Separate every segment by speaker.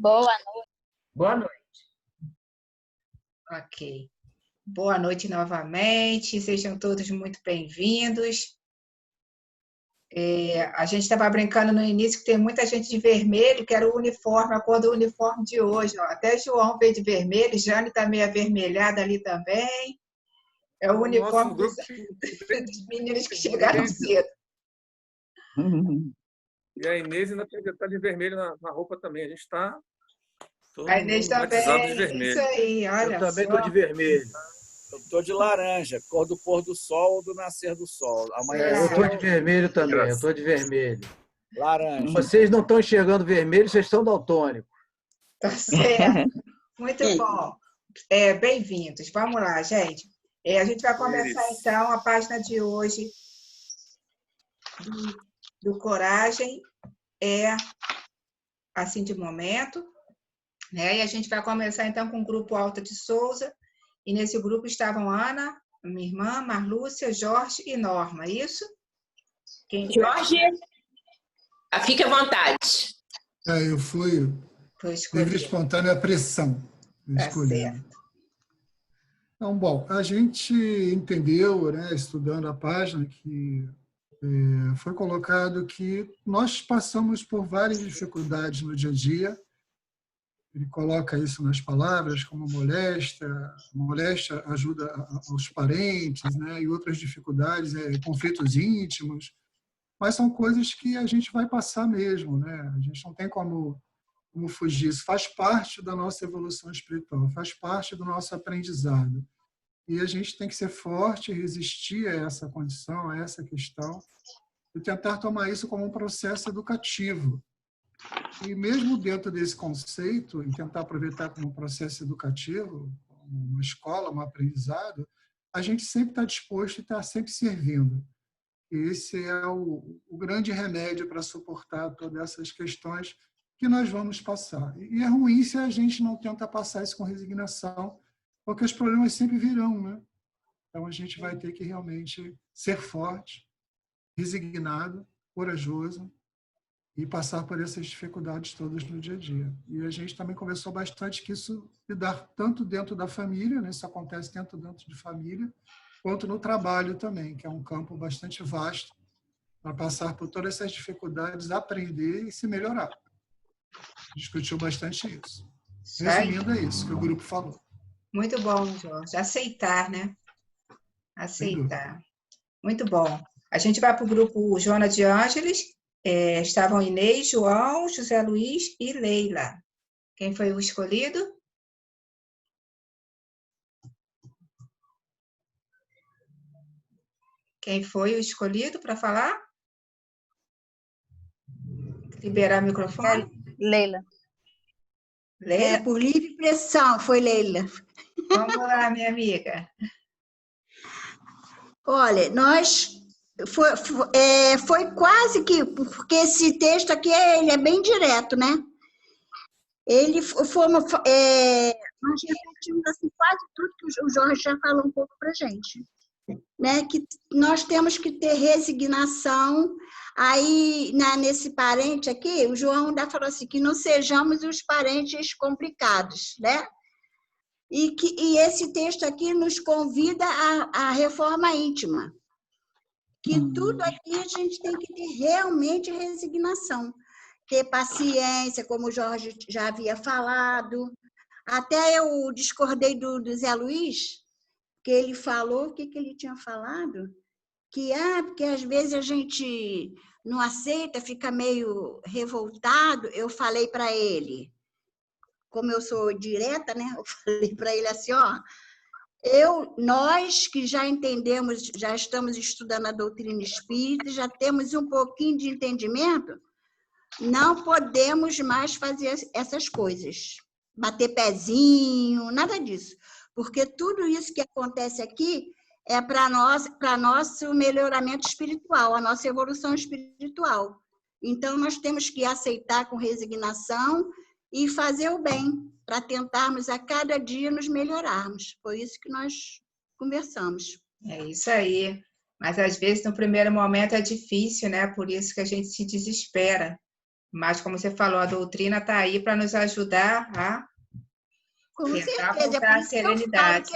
Speaker 1: Boa noite.
Speaker 2: Boa noite.
Speaker 3: Ok. Boa noite novamente, sejam todos muito bem-vindos. A gente estava brincando no início que tem muita gente de vermelho, que era o uniforme, a cor do uniforme de hoje. Ó. Até João veio de vermelho, Jane está meio avermelhada ali também. É o uniforme dos meninos que chegaram cedo.
Speaker 4: E a Inês ainda está de vermelho na roupa também. A gente está todo
Speaker 3: A Inês
Speaker 4: mundo batizado de
Speaker 3: também,
Speaker 4: vermelho.
Speaker 3: isso aí, olha
Speaker 5: Eu também
Speaker 3: só.
Speaker 5: estou de vermelho. Eu estou de laranja, cor do pôr do sol ou do nascer do sol. Amanhã
Speaker 2: Eu estou de vermelho também, eu estou de vermelho.
Speaker 5: laranja.
Speaker 2: Vocês não estão enxergando vermelho, vocês estão daltônicos.
Speaker 3: Tá certo. Muito bom. Bem-vindos. Vamos lá, gente. A gente vai começar, então, a página de hoje do Coragem é assim de momento, né? E a gente vai começar, então, com o grupo Alta de Souza. E nesse grupo estavam Ana, minha irmã, Marlúcia, Jorge e Norma, isso?
Speaker 6: Jorge, fique à vontade.
Speaker 7: Eu fui livre e espontânea pressão.
Speaker 3: Tá certo.
Speaker 7: Então, bom, a gente entendeu, né, estudando a página, que foi colocado que nós passamos por várias dificuldades no dia a dia. Ele coloca isso nas palavras, como moléstia ajuda aos parentes, né, e outras dificuldades, conflitos íntimos, mas são coisas que a gente vai passar mesmo, né? A gente não tem como fugir. Isso faz parte da nossa evolução espiritual, faz parte do nosso aprendizado. E a gente tem que ser forte, resistir a essa condição, a essa questão, e tentar tomar isso como um processo educativo. E mesmo dentro desse conceito, e tentar aproveitar como um processo educativo, uma escola, um aprendizado, a gente sempre está disposto e está sempre servindo. E esse é o grande remédio para suportar todas essas questões que nós vamos passar. E é ruim se a gente não tenta passar isso com resignação, porque os problemas sempre virão, né? Então a gente vai ter que realmente ser forte, resignado, corajoso, e passar por essas dificuldades todas no dia a dia. E a gente também conversou bastante que isso lidar tanto dentro da família, né? Isso acontece tanto dentro de família, quanto no trabalho também, que é um campo bastante vasto para passar por todas essas dificuldades, aprender e se melhorar. Discutiu bastante isso. Resumindo, é isso que o grupo falou.
Speaker 3: Muito bom, Jorge. Aceitar, né? Aceitar. Muito bom. A gente vai para o grupo Joana de Ângeles. Estavam Inês, João, José Luiz e Leila. Quem foi o escolhido? Quem foi o escolhido para falar? Liberar o microfone?
Speaker 1: Leila.
Speaker 3: Leila?
Speaker 8: Por livre pressão, foi Leila.
Speaker 3: Vamos lá, minha amiga.
Speaker 8: Olha, foi quase que, porque esse texto aqui ele é bem direto, né? Nós repetimos assim, quase tudo que o Jorge já falou um pouco para a gente. Né? Que nós temos que ter resignação. Aí, nesse parente aqui, o João ainda falou assim, que não sejamos os parentes complicados, né? E esse texto aqui nos convida à reforma íntima. Que tudo aqui a gente tem que ter realmente resignação. Ter paciência, como o Jorge já havia falado. Até eu discordei do Zé Luiz, que ele falou, o que ele tinha falado? Porque às vezes a gente não aceita, fica meio revoltado. Eu falei para ele, como eu sou direta, né? Eu falei para ele assim, ó, nós que já entendemos, já estamos estudando a doutrina espírita, já temos um pouquinho de entendimento, não podemos mais fazer essas coisas. Bater pezinho, nada disso. Porque tudo isso que acontece aqui é para nosso melhoramento espiritual, a nossa evolução espiritual. Então, nós temos que aceitar com resignação e fazer o bem, para tentarmos a cada dia nos melhorarmos. Foi isso que nós conversamos.
Speaker 3: É isso aí. Mas, às vezes, no primeiro momento é difícil, né? Por isso que a gente se desespera. Mas, como você falou, a doutrina está aí para nos ajudar a
Speaker 8: Com
Speaker 3: tentar
Speaker 8: certeza,
Speaker 3: voltar à serenidade.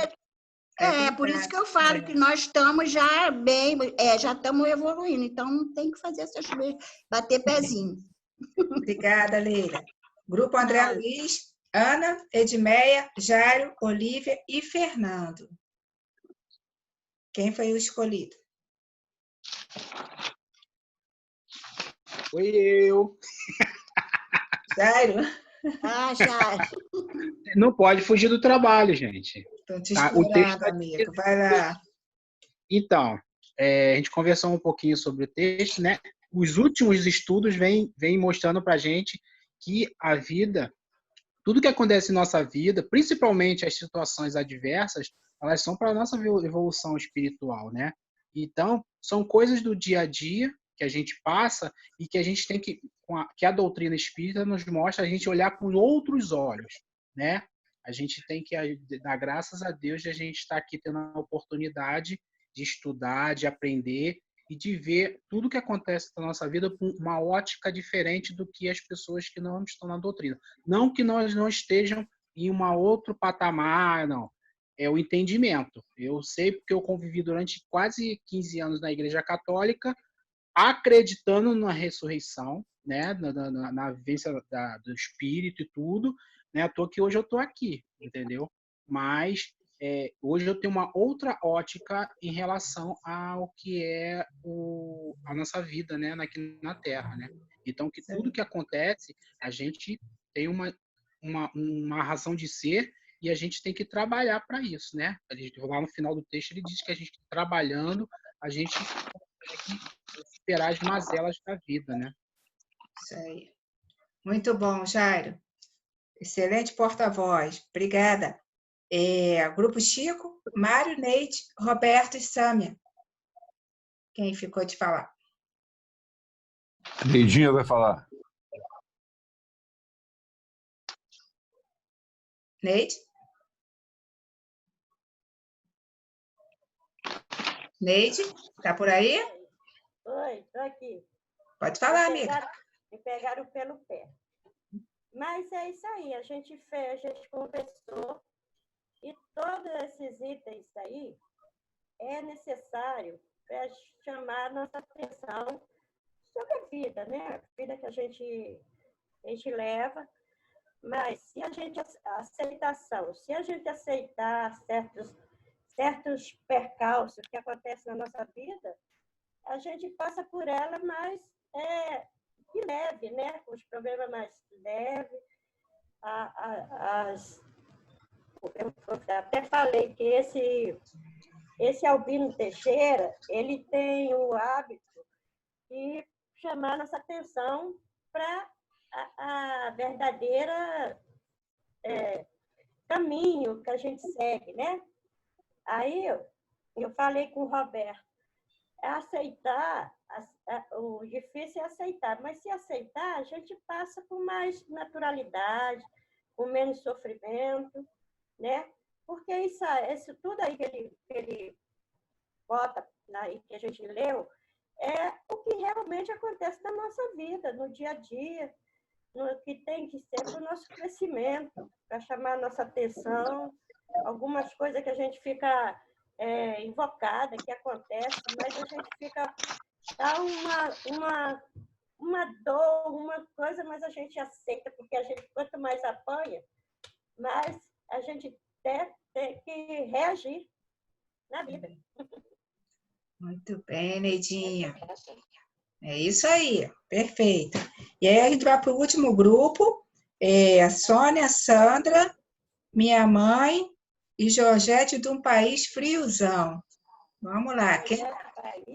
Speaker 8: Por isso que eu falo que nós estamos já bem, já estamos evoluindo, então tem que fazer essas coisas, bater pezinho.
Speaker 3: Obrigada, Leila. Grupo André Luiz, Ana, Edmeia, Jairo, Olívia e Fernando. Quem foi o escolhido?
Speaker 1: Foi eu.
Speaker 3: Jairo?
Speaker 8: Já.
Speaker 1: Não pode fugir do trabalho, gente.
Speaker 3: Estão te
Speaker 1: Tá, o texto
Speaker 3: explorando, amigo. Vai lá.
Speaker 1: Então, a gente conversou um pouquinho sobre o texto, né? Os últimos estudos vêm mostrando para a gente que a vida, tudo que acontece em nossa vida, principalmente as situações adversas, elas são para a nossa evolução espiritual, né? Então, são coisas do dia a dia que a gente passa e que a gente tem que a doutrina espírita nos mostra a gente olhar com outros olhos, né? A gente tem que dar graças a Deus de a gente estar aqui tendo a oportunidade de estudar, de aprender e de ver tudo que acontece na nossa vida com uma ótica diferente do que as pessoas que não estão na doutrina. Não que nós não estejam em um outro patamar, não. É o entendimento. Eu sei porque eu convivi durante quase 15 anos na Igreja Católica, acreditando na ressurreição, né, na vivência do Espírito e tudo, né, à toa que hoje eu estou aqui, entendeu? Mas hoje eu tenho uma outra ótica em relação ao que é a nossa vida, né, aqui na Terra, né? Então, que tudo que acontece, a gente tem uma razão de ser e a gente tem que trabalhar para isso, né? Lá no final do texto ele diz que a gente trabalhando, a gente consegue superar as mazelas da vida, né?
Speaker 3: Isso aí. Muito bom, Jairo. Excelente porta-voz. Obrigada. Grupo Chico, Mário, Neide, Roberto e Sâmia. Quem ficou de falar?
Speaker 9: Neidinha vai falar.
Speaker 3: Neide? Neide, tá por aí?
Speaker 10: Oi, estou aqui.
Speaker 3: Pode falar, amiga.
Speaker 10: Me pegaram pelo pé. Mas é isso aí, a gente conversou e todos esses itens aí é necessário para chamar a nossa atenção sobre a vida, né? A vida que a gente leva, mas se a gente se a gente aceitar certos percalços que acontecem na nossa vida, a gente passa por ela mais de leve, né? Com os problemas mais leves. Eu até falei que esse Albino Teixeira, ele tem o hábito de chamar nossa atenção para a verdadeira caminho que a gente segue, né? Aí eu falei com o Roberto, aceitar, o difícil é aceitar, mas se aceitar, a gente passa com mais naturalidade, com menos sofrimento, né? Porque isso tudo aí que ele bota aí, que a gente leu, é o que realmente acontece na nossa vida, no dia a dia, no que tem que ser para o nosso crescimento, para chamar a nossa atenção, algumas coisas que a gente fica invocada, que acontece, mas a gente fica... Dá uma dor, uma coisa, mas a gente aceita, porque a gente, quanto mais apanha, mais a gente tem que reagir na vida.
Speaker 3: Muito bem, Neidinha. É isso aí, perfeito. E aí a gente vai para o último grupo, a Sônia, Sandra, minha mãe e Georgette de um país friozão. Vamos lá,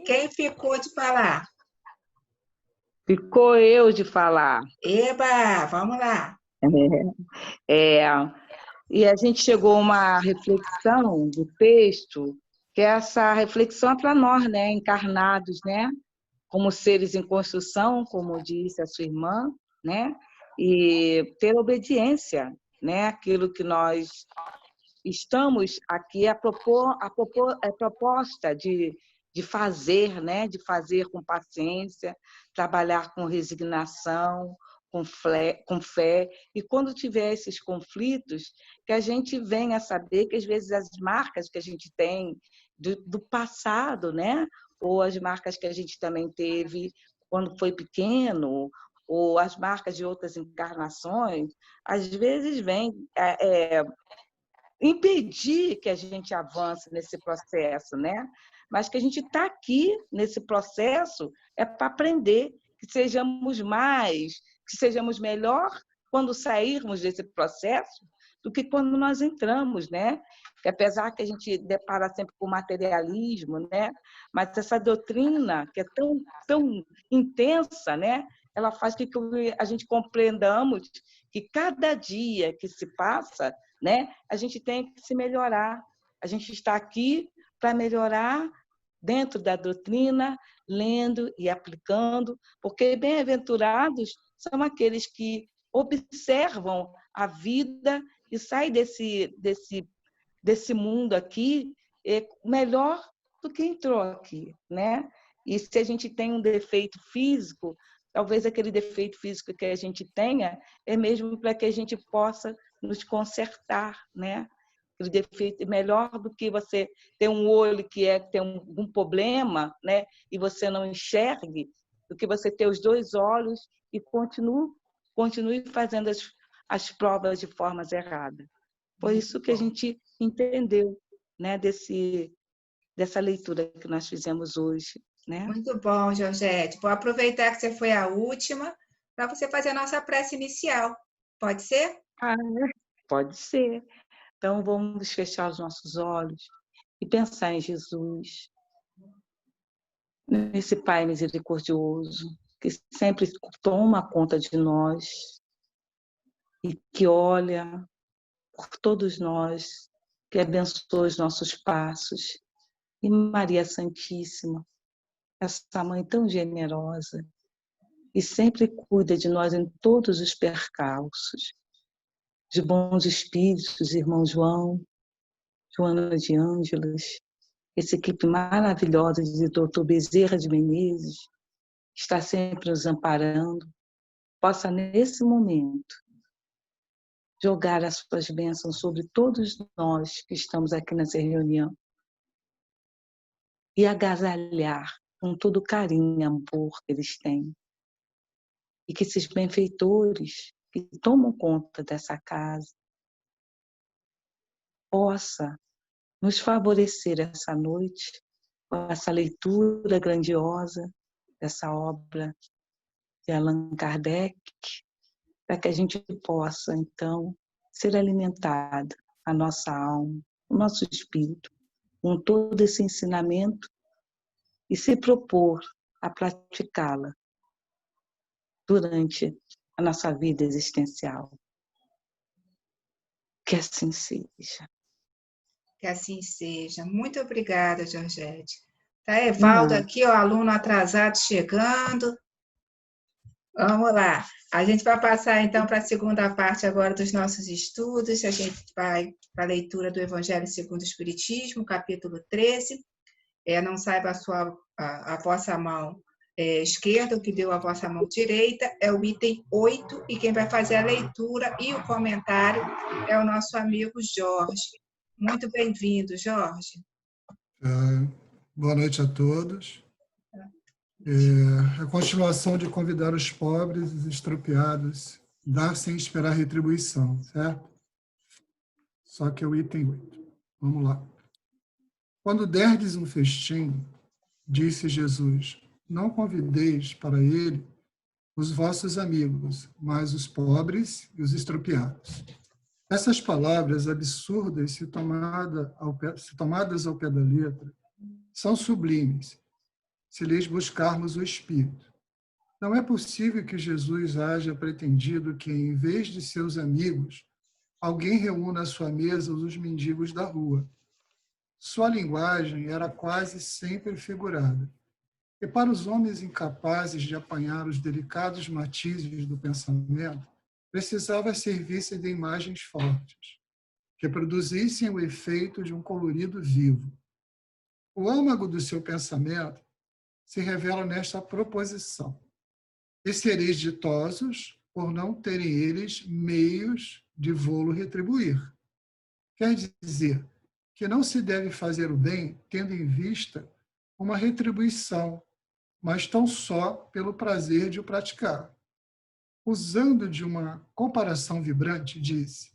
Speaker 3: quem ficou de falar?
Speaker 11: Ficou eu de falar.
Speaker 3: Eba, vamos lá.
Speaker 11: E a gente chegou a uma reflexão do texto, que essa reflexão é para nós, né, encarnados, né, como seres em construção, como disse a sua irmã, né, e ter obediência, né, aquilo que nós estamos aqui a proposta de fazer, né, de fazer com paciência, trabalhar com resignação, com fé, e quando tiver esses conflitos, que a gente venha saber que, às vezes, as marcas que a gente tem do passado, né? Ou as marcas que a gente também teve quando foi pequeno, ou as marcas de outras encarnações, às vezes vêm impedir que a gente avance nesse processo, né? Mas que a gente está aqui nesse processo é para aprender, que sejamos mais, que sejamos melhor quando sairmos desse processo do que quando nós entramos, né? Que apesar que a gente depara sempre com o materialismo, né? Mas essa doutrina que é tão intensa, né? Ela faz com que a gente compreendamos que cada dia que se passa, né? A gente tem que se melhorar. A gente está aqui para melhorar dentro da doutrina, lendo e aplicando, porque bem-aventurados são aqueles que observam a vida e saem desse mundo aqui melhor do que entrou aqui, né? E se a gente tem um defeito físico, talvez aquele defeito físico que a gente tenha é mesmo para que a gente possa nos consertar, né? Aquele defeito melhor do que você ter um olho que tem um problema, né? E você não enxergue, do que você ter os dois olhos e continue fazendo as provas de formas erradas. Foi isso que a gente entendeu, né? Dessa leitura que nós fizemos hoje, né?
Speaker 3: Muito bom, Georgette. Vou aproveitar que você foi a última para você fazer a nossa prece inicial. Pode ser?
Speaker 11: Pode ser. Então, vamos fechar os nossos olhos e pensar em Jesus, nesse Pai misericordioso, que sempre toma conta de nós e que olha por todos nós, que abençoa os nossos passos. E Maria Santíssima, essa mãe tão generosa, e sempre cuida de nós em todos os percalços. De bons espíritos, irmão João, Joana de Ângeles, essa equipe maravilhosa de Dr. Bezerra de Menezes, está sempre nos amparando, possa, nesse momento, jogar as suas bênçãos sobre todos nós que estamos aqui nessa reunião e agasalhar com todo o carinho e amor que eles têm. E que esses benfeitores que tomam conta dessa casa possa nos favorecer essa noite com essa leitura grandiosa dessa obra de Allan Kardec, para que a gente possa, então, ser alimentado, a nossa alma, o nosso espírito, com todo esse ensinamento e se propor a praticá-la durante a nossa vida existencial. Que assim seja.
Speaker 3: Que assim seja. Muito obrigada, Georgette. Tá, Evaldo aqui, ó, aluno atrasado chegando. Vamos lá. A gente vai passar, então, para a segunda parte agora dos nossos estudos. A gente vai para a leitura do Evangelho segundo o Espiritismo, capítulo 13. Não saiba a vossa mão esquerda, o que deu a vossa mão direita, é o item 8, e quem vai fazer a leitura e o comentário é o nosso amigo Jorge. Muito bem-vindo, Jorge.
Speaker 7: Boa noite a todos. A continuação de convidar os pobres e os estropiados, dar sem esperar retribuição, certo? Só que é o item 8. Vamos lá. Quando derdes um festim, disse Jesus, não convideis para ele os vossos amigos, mas os pobres e os estropiados. Essas palavras absurdas, se tomadas ao pé da letra, são sublimes, se lhes buscarmos o espírito. Não é possível que Jesus haja pretendido que, em vez de seus amigos, alguém reúna à sua mesa os mendigos da rua. Sua linguagem era quase sempre figurada. E para os homens incapazes de apanhar os delicados matizes do pensamento, precisava servir-se de imagens fortes, que produzissem o efeito de um colorido vivo. O âmago do seu pensamento se revela nesta proposição. E sereis ditosos por não terem eles meios de vô-lo retribuir. Quer dizer que não se deve fazer o bem tendo em vista uma retribuição, mas tão só pelo prazer de o praticar. Usando de uma comparação vibrante, disse: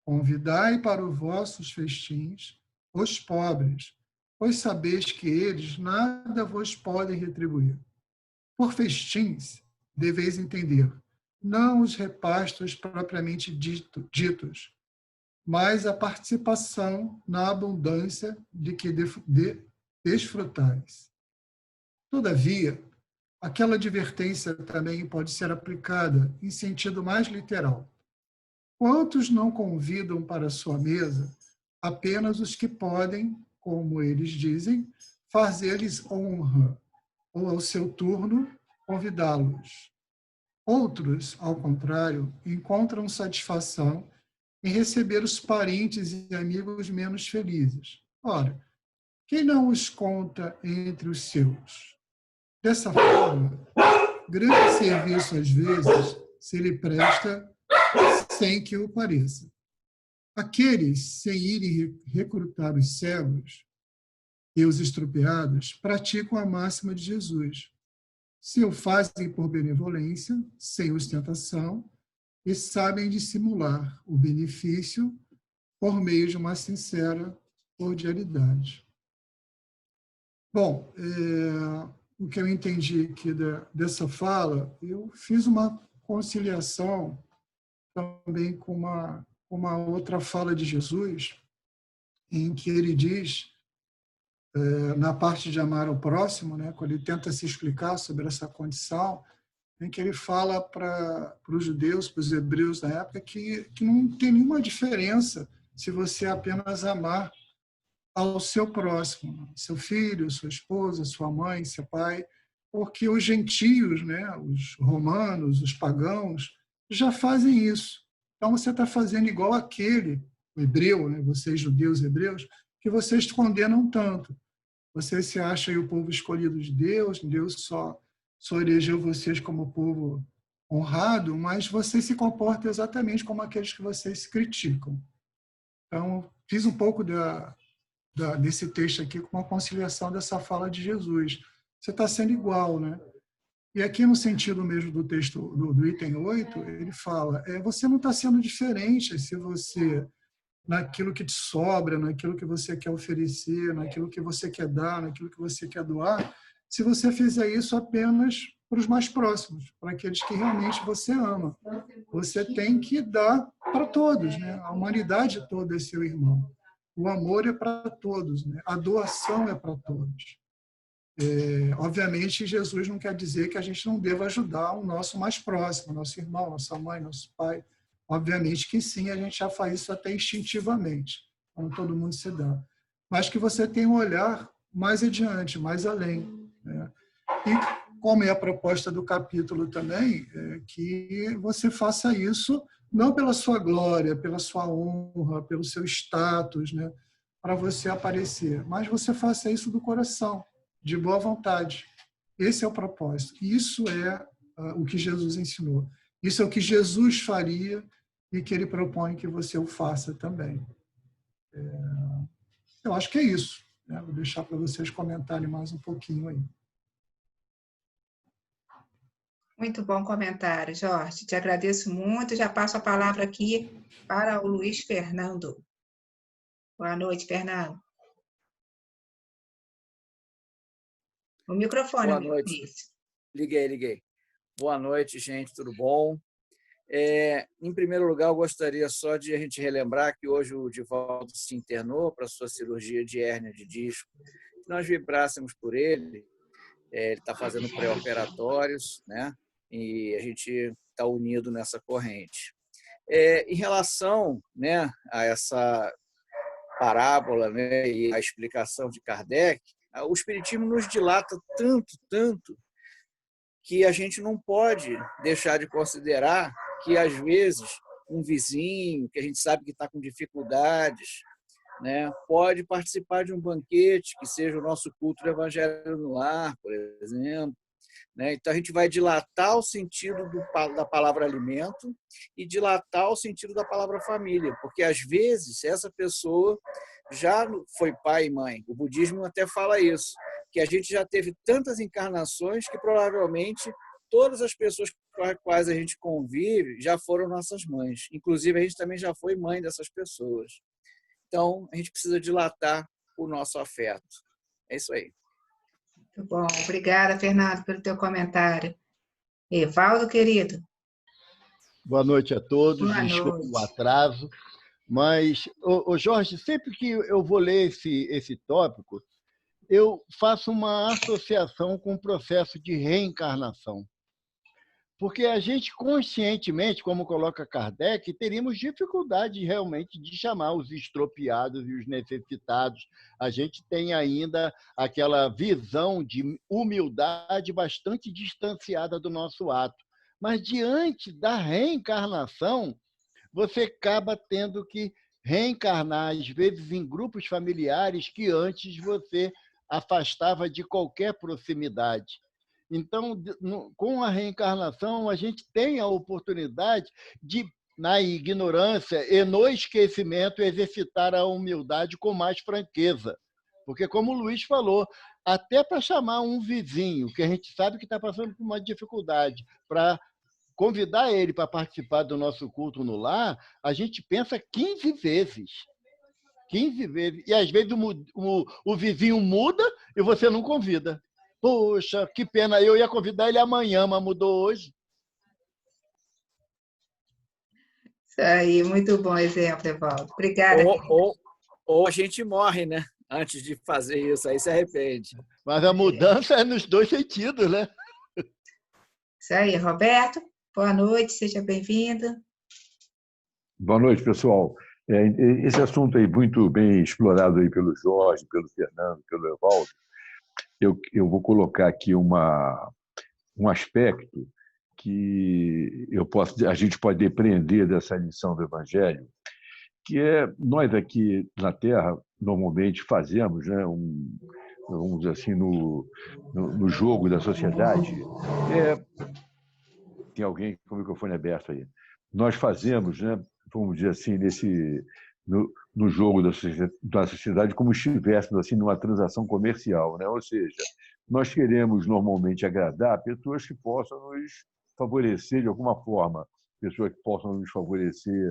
Speaker 7: convidai para os vossos festins os pobres, pois sabeis que eles nada vos podem retribuir. Por festins, deveis entender, não os repastos propriamente ditos, mas a participação na abundância de que desfrutais. Todavia, aquela advertência também pode ser aplicada em sentido mais literal. Quantos não convidam para sua mesa apenas os que podem, como eles dizem, fazer-lhes honra, ou ao seu turno convidá-los? Outros, ao contrário, encontram satisfação em receber os parentes e amigos menos felizes. Ora, quem não os conta entre os seus? Dessa forma, grande serviço, às vezes, se lhe presta sem que o pareça. Aqueles, sem irem recrutar os cegos e os estropiados, praticam a máxima de Jesus. Se o fazem por benevolência, sem ostentação, e sabem dissimular o benefício por meio de uma sincera cordialidade. Bom, o que eu entendi aqui dessa fala, eu fiz uma conciliação também com uma outra fala de Jesus, em que ele diz, na parte de amar o próximo, né, quando ele tenta se explicar sobre essa condição, em que ele fala para os judeus, para os hebreus da época, que não tem nenhuma diferença se você apenas amar ao seu próximo, seu filho, sua esposa, sua mãe, seu pai, porque os gentios, né, os romanos, os pagãos, já fazem isso. Então, você está fazendo igual aquele, o hebreu, né, vocês judeus hebreus, que vocês condenam tanto. Você se acha aí o povo escolhido de Deus, Deus só elegeu vocês como povo honrado, mas vocês se comportam exatamente como aqueles que vocês criticam. Então, fiz um pouco desse texto aqui com uma conciliação dessa fala de Jesus. Você está sendo igual, né? E aqui, no sentido mesmo do texto, do item 8, ele fala, você não está sendo diferente se você, naquilo que te sobra, naquilo que você quer oferecer, naquilo que você quer dar, naquilo que você quer doar, se você fizer isso apenas para os mais próximos, para aqueles que realmente você ama. Você tem que dar para todos, né? A humanidade toda é seu irmão. O amor é para todos, né? A doação é para todos. Obviamente, Jesus não quer dizer que a gente não deva ajudar o nosso mais próximo, nosso irmão, nossa mãe, nosso pai. Obviamente que sim, a gente já faz isso até instintivamente, como todo mundo se dá. Mas que você tenha um olhar mais adiante, mais além, né? E, como é a proposta do capítulo também, que você faça isso não pela sua glória, pela sua honra, pelo seu status, né, para você aparecer, mas você faça isso do coração, de boa vontade. Esse é o propósito. Isso é o que Jesus ensinou. Isso é o que Jesus faria e que ele propõe que você o faça também. Eu acho que é isso, né? Vou deixar para vocês comentarem mais um pouquinho aí.
Speaker 3: Muito bom comentário, Jorge. Te agradeço muito. Já passo a palavra aqui para o Luiz Fernando. Boa noite, Fernando. O microfone.
Speaker 5: Boa noite.
Speaker 3: Luiz.
Speaker 5: Liguei. Boa noite, gente. Tudo bom? Em primeiro lugar, eu gostaria só de a gente relembrar que hoje o Divaldo se internou para sua cirurgia de hérnia de disco. Nós vibrássemos por ele. Ele está fazendo pré-operatórios, né? E a gente está unido nessa corrente. Em relação, né, a essa parábola, né, e a explicação de Kardec, o Espiritismo nos dilata tanto, que a gente não pode deixar de considerar que, às vezes, um vizinho, que a gente sabe que está com dificuldades, né, pode participar de um banquete, que seja o nosso culto do Evangelho no Lar, por exemplo, né? Então, a gente vai dilatar o sentido da palavra alimento e dilatar o sentido da palavra família, porque, às vezes, essa pessoa já foi pai e mãe. O budismo até fala isso, que a gente já teve tantas encarnações que, provavelmente, todas as pessoas com as quais a gente convive já foram nossas mães. Inclusive, a gente também já foi mãe dessas pessoas. Então, a gente precisa dilatar o nosso afeto. É isso aí.
Speaker 3: Muito bom. Obrigada, Fernando, pelo teu comentário. Evaldo, querido.
Speaker 9: Boa noite a todos.
Speaker 3: Boa
Speaker 9: Desculpa
Speaker 3: noite.
Speaker 9: o atraso. Mas, Jorge, sempre que eu vou ler esse tópico, eu faço uma associação com o processo de reencarnação. Porque a gente, conscientemente, como coloca Kardec, teríamos dificuldade realmente de chamar os estropiados e os necessitados. A gente tem ainda aquela visão de humildade bastante distanciada do nosso ato. Mas, diante da reencarnação, você acaba tendo que reencarnar, às vezes, em grupos familiares que antes você afastava de qualquer proximidade. Então, com a reencarnação, a gente tem a oportunidade de, na ignorância e no esquecimento, exercitar a humildade com mais franqueza. Porque, como o Luiz falou, até para chamar um vizinho, que a gente sabe que está passando por uma dificuldade, para convidar ele para participar do nosso culto no lar, a gente pensa 15 vezes. 15 vezes. E, às vezes, o vizinho muda e você não convida. Poxa, que pena, eu ia convidar ele amanhã, mas mudou hoje.
Speaker 3: Isso aí, muito bom exemplo, Evaldo. Obrigada.
Speaker 5: Ou a gente morre, né? Antes de fazer isso, aí se arrepende.
Speaker 9: Mas a mudança é nos dois sentidos, né?
Speaker 3: Isso aí, Roberto. Boa noite, seja bem-vindo.
Speaker 12: Boa noite, pessoal. Esse assunto aí muito bem explorado aí pelo Jorge, pelo Fernando, pelo Evaldo. Eu vou colocar aqui um aspecto que a gente pode depreender dessa lição do Evangelho, que é, nós aqui na Terra, normalmente fazemos, né, vamos dizer assim, no jogo da sociedade, tem alguém com o microfone aberto aí, nós fazemos, né, vamos dizer assim, no jogo da sociedade, como se estivéssemos assim, numa transação comercial, né? Ou seja, nós queremos normalmente agradar pessoas que possam nos favorecer de alguma forma, pessoas que possam nos favorecer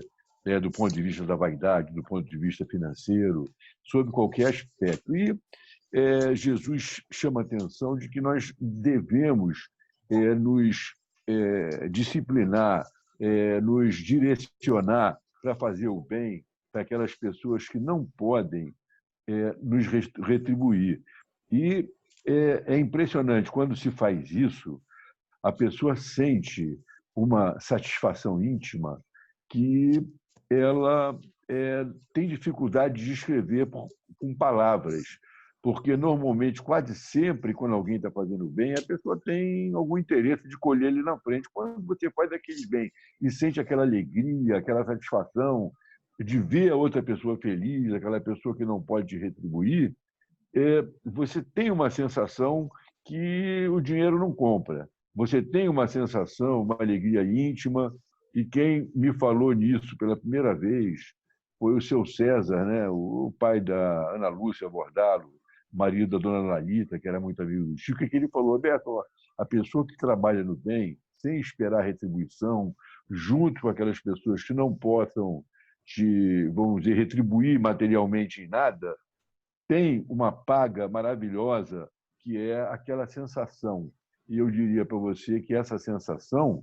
Speaker 12: do ponto de vista da vaidade, do ponto de vista financeiro, sob qualquer aspecto. E Jesus chama a atenção de que nós devemos nos disciplinar, nos direcionar para fazer o bem para aquelas pessoas que não podem nos retribuir. E é impressionante, quando se faz isso, a pessoa sente uma satisfação íntima que ela tem dificuldade de escrever com palavras, porque normalmente, quase sempre, quando alguém está fazendo bem, a pessoa tem algum interesse de colher ele na frente. Quando você faz aquele bem e sente aquela alegria, aquela satisfação de ver a outra pessoa feliz, aquela pessoa que não pode te retribuir, você tem uma sensação que o dinheiro não compra. Você tem uma sensação, uma alegria íntima, e quem me falou nisso pela primeira vez foi o seu César, né? O pai da Ana Lúcia Bordalo, marido da dona Lalita, que era muito amigo do Chico, que ele falou: Beto, a pessoa que trabalha no bem, sem esperar retribuição, junto com aquelas pessoas que não possam vamos dizer, retribuir materialmente em nada, tem uma paga maravilhosa, que é aquela sensação. E eu diria para você que essa sensação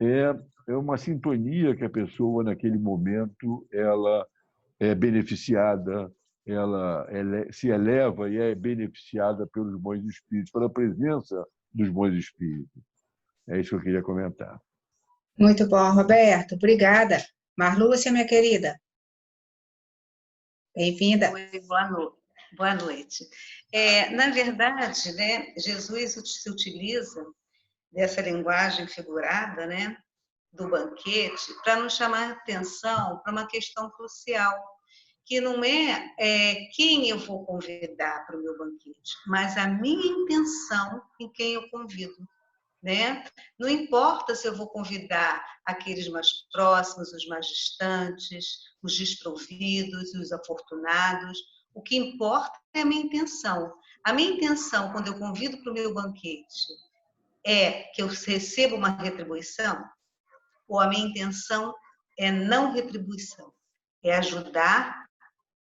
Speaker 12: é uma sintonia que a pessoa, naquele momento, ela é beneficiada, ela se eleva e é beneficiada pelos bons espíritos, pela presença dos bons espíritos. É isso que eu queria comentar.
Speaker 3: Muito bom, Roberto. Obrigada. Marlúcia, minha querida. Bem-vinda.
Speaker 13: Oi, boa noite. Na verdade, né, Jesus se utiliza dessa linguagem figurada, né, do banquete, para nos chamar a atenção para uma questão crucial, que não é quem eu vou convidar para o meu banquete, mas a minha intenção em quem eu convido, né? Não importa se eu vou convidar aqueles mais próximos, os mais distantes, os desprovidos, os afortunados. O que importa é a minha intenção. A minha intenção, quando eu convido para o meu banquete, é que eu receba uma retribuição? Ou a minha intenção é não retribuição? É ajudar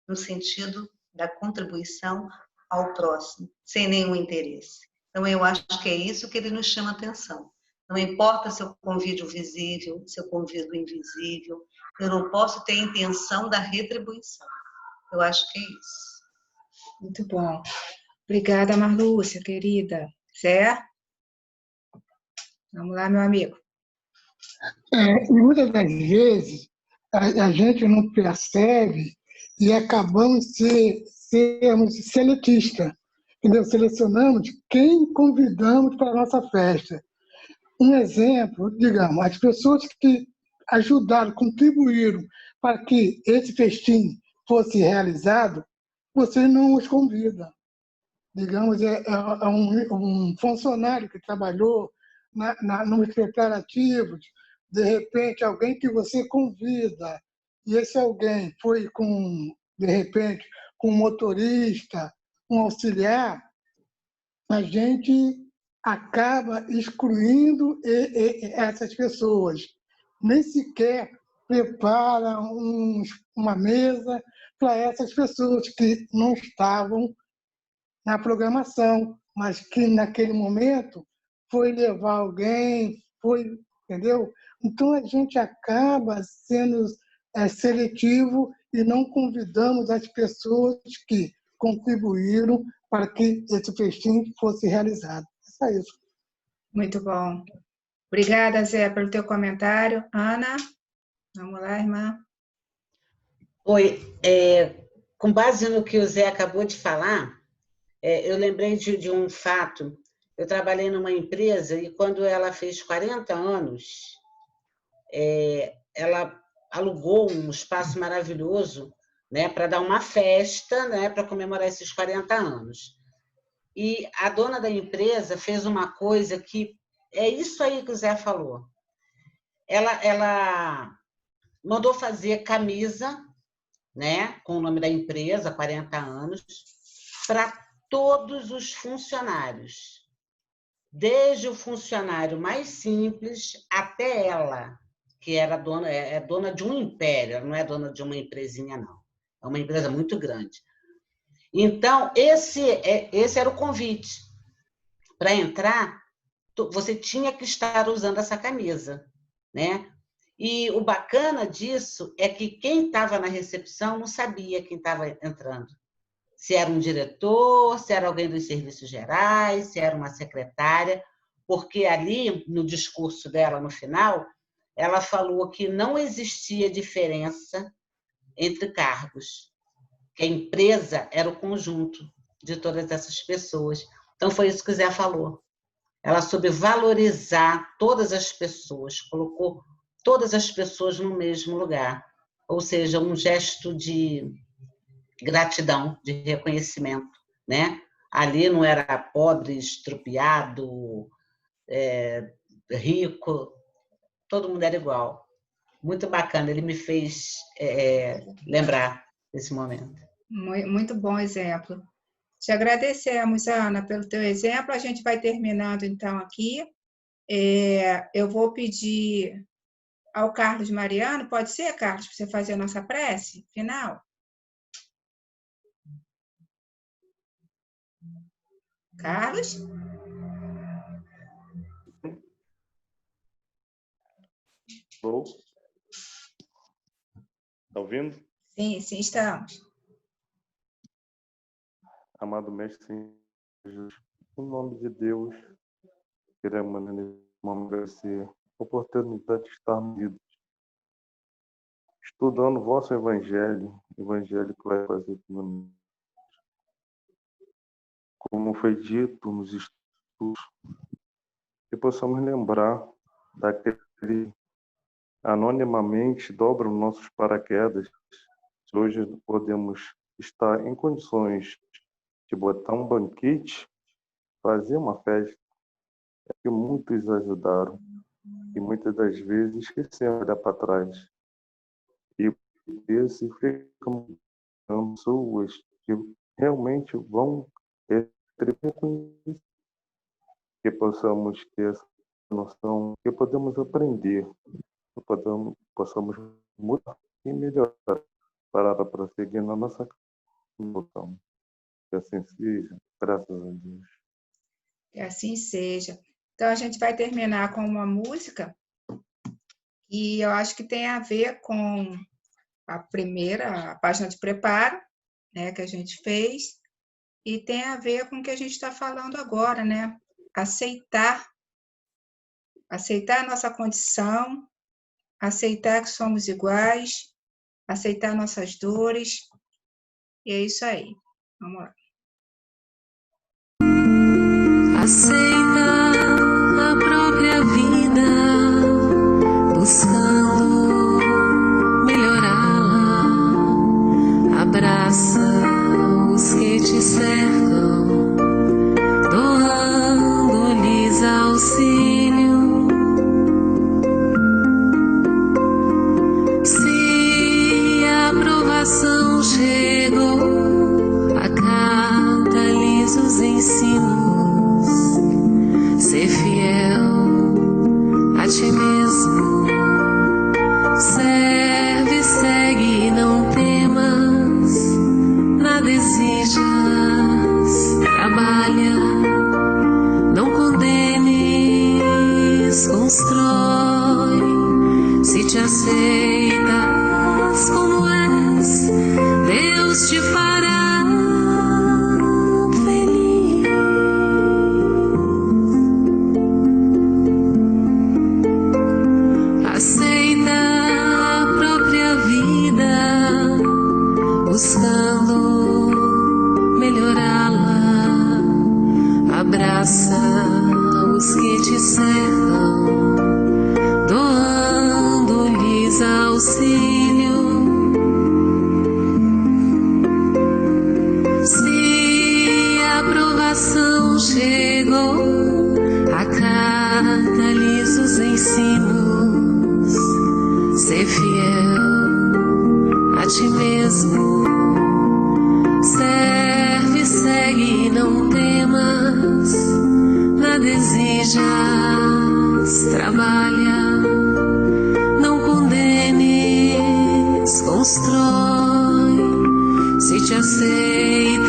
Speaker 13: no sentido da contribuição ao próximo, sem nenhum interesse. Então, eu acho que é isso que ele nos chama a atenção. Não importa se eu convido o visível, se eu convido o invisível, eu não posso ter a intenção da retribuição. Eu acho que é isso.
Speaker 3: Muito bom. Obrigada, Marlúcia, querida. Certo? Vamos lá, meu amigo.
Speaker 14: E muitas das vezes a gente não percebe e acabamos sermos seletistas, entendeu? Selecionamos quem convidamos para a nossa festa. Um exemplo, digamos, as pessoas que ajudaram, contribuíram para que esse festim fosse realizado, você não os convida. Digamos, um funcionário que trabalhou nos preparativos, de repente, alguém que você convida, e esse alguém foi de repente, com um motorista, um auxiliar, a gente acaba excluindo essas pessoas. Nem sequer prepara uma mesa para essas pessoas que não estavam na programação, mas que naquele momento foi levar alguém, entendeu? Então a gente acaba sendo seletivo e não convidamos as pessoas que contribuíram para que esse festim fosse realizado. É só isso.
Speaker 3: Muito bom. Obrigada, Zé, pelo teu comentário. Ana, vamos lá, irmã.
Speaker 15: Oi, com base no que o Zé acabou de falar, eu lembrei de um fato. Eu trabalhei numa empresa e quando ela fez 40 anos, ela alugou um espaço maravilhoso, né, para dar uma festa, né, para comemorar esses 40 anos. E a dona da empresa fez uma coisa que é isso aí que o Zé falou. Ela mandou fazer camisa, né, com o nome da empresa, 40 anos, para todos os funcionários. Desde o funcionário mais simples até ela, que era dona de um império, ela não é dona de uma empresinha, não. É uma empresa muito grande. Então, esse era o convite. Para entrar, você tinha que estar usando essa camisa, né? E o bacana disso é que quem estava na recepção não sabia quem estava entrando. Se era um diretor, se era alguém dos serviços gerais, se era uma secretária, porque ali, no discurso dela, no final, ela falou que não existia diferença entre cargos, que a empresa era o conjunto de todas essas pessoas. Então, foi isso que o Zé falou. Ela soube valorizar todas as pessoas, colocou todas as pessoas no mesmo lugar. Ou seja, um gesto de gratidão, de reconhecimento, né? Ali não era pobre, estrupiado, rico, todo mundo era igual. Muito bacana, ele me fez lembrar desse momento.
Speaker 3: Muito bom exemplo. Te agradecemos, Ana, pelo teu exemplo. A gente vai terminando, então, aqui. Eu vou pedir ao Carlos Mariano, pode ser, Carlos, para você fazer a nossa prece final? Carlos?
Speaker 16: Alô? Está ouvindo?
Speaker 3: Sim, sim, estamos.
Speaker 16: Amado Mestre Jesus, em nome de Deus, queremos nesse momento agradecer a oportunidade de estarmos vivos, estudando o vosso Evangelho que vai fazer conosco. Como foi dito nos estudos, que possamos lembrar daquele anonimamente dobra os nossos paraquedas, hoje podemos estar em condições de botar um banquete, fazer uma festa, é que muitos ajudaram e muitas das vezes esquecemos de olhar para trás. E esse ficam pessoas que realmente vão retribuir com isso, que possamos ter essa noção, que podemos aprender, que possamos mudar e melhorar para prosseguir na nossa noção. Que assim seja, graças a Deus.
Speaker 3: Que assim seja. Então, a gente vai terminar com uma música e eu acho que tem a ver com a página de preparo, né, que a gente fez, e tem a ver com o que a gente está falando agora, né? Aceitar a nossa condição, aceitar que somos iguais, aceitar nossas dores, e é isso aí. Vamos lá.
Speaker 17: Aceita a própria vida, buscando melhorá-la. Abraça os que te cercam, doando-lhes auxílio. Se a aprovação chegou, acata-lhes os ensinos. Ser fiel a ti mesmo, serve, segue, não temas, nada exijas, trabalha, não condenes, constrói, se te aceitas como és, Deus te fará. Buscando melhorá-la, abraça os que te cercam, doando-lhes auxílio. Se a aprovação chegou, acata-lhes os ensinos, ser fiel a ti mesmo, serve, segue, não temas, nada exijas, trabalha, não condenes, constrói, se te aceitas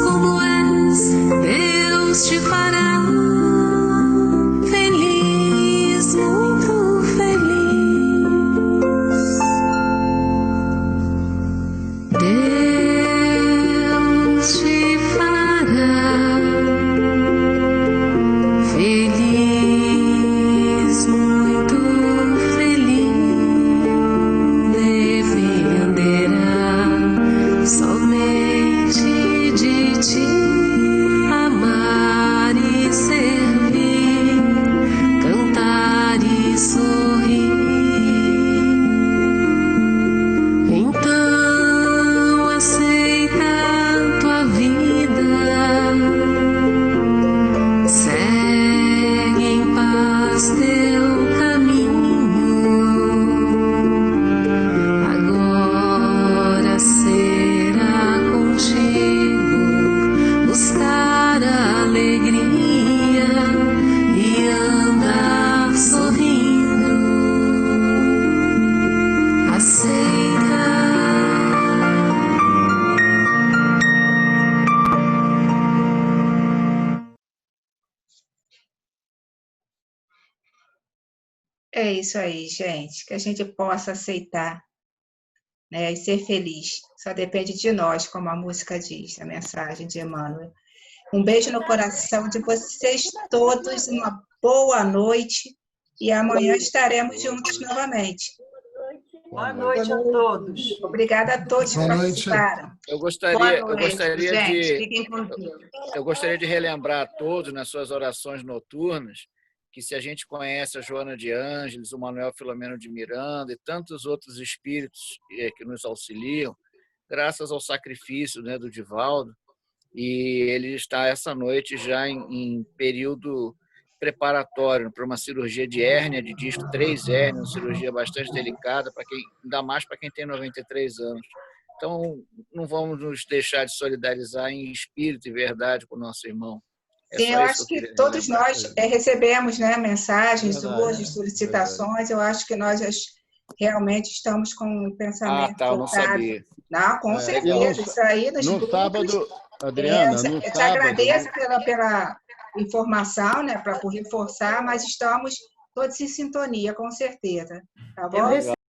Speaker 17: como és, Deus te fará feliz, muito feliz. Deus te fará feliz, muito feliz. Dependerá somente de ti, amar e servir, cantar e sorrir. Então aceita a tua vida, segue em paz teu caminho. Agora será contigo buscar a alegria e andar sorrindo. Aceita.
Speaker 3: É isso aí, gente, que a gente possa aceitar, né, e ser feliz. Só depende de nós, como a música diz, a mensagem de Emmanuel. Um beijo no coração de vocês todos, uma boa noite e amanhã estaremos juntos novamente.
Speaker 17: Boa noite a todos.
Speaker 3: Obrigada a todos que participaram.
Speaker 5: Eu
Speaker 3: Boa
Speaker 5: gostaria
Speaker 3: noite, gente.
Speaker 5: de relembrar a todos nas suas orações noturnas que se a gente conhece a Joana de Ângeles, o Manuel Filomeno de Miranda e tantos outros espíritos que nos auxiliam, graças ao sacrifício, né, do Divaldo, e ele está essa noite já em período preparatório para uma cirurgia de hérnia de disco, 3 hérnias, uma cirurgia bastante delicada, ainda mais para quem tem 93 anos. Então, não vamos nos deixar de solidarizar em espírito e verdade com o nosso irmão.
Speaker 3: Sim, eu acho que todos nós recebemos, né, mensagens hoje, solicitações. Eu acho que nós realmente estamos com o pensamento
Speaker 5: eu não sabia.
Speaker 3: Não, com certeza. Isso aí nos
Speaker 9: no
Speaker 3: grupos,
Speaker 9: sábado, Adriana,
Speaker 3: eu te agradeço pela informação, né, para reforçar, mas estamos todos em sintonia, com certeza. Tá bom?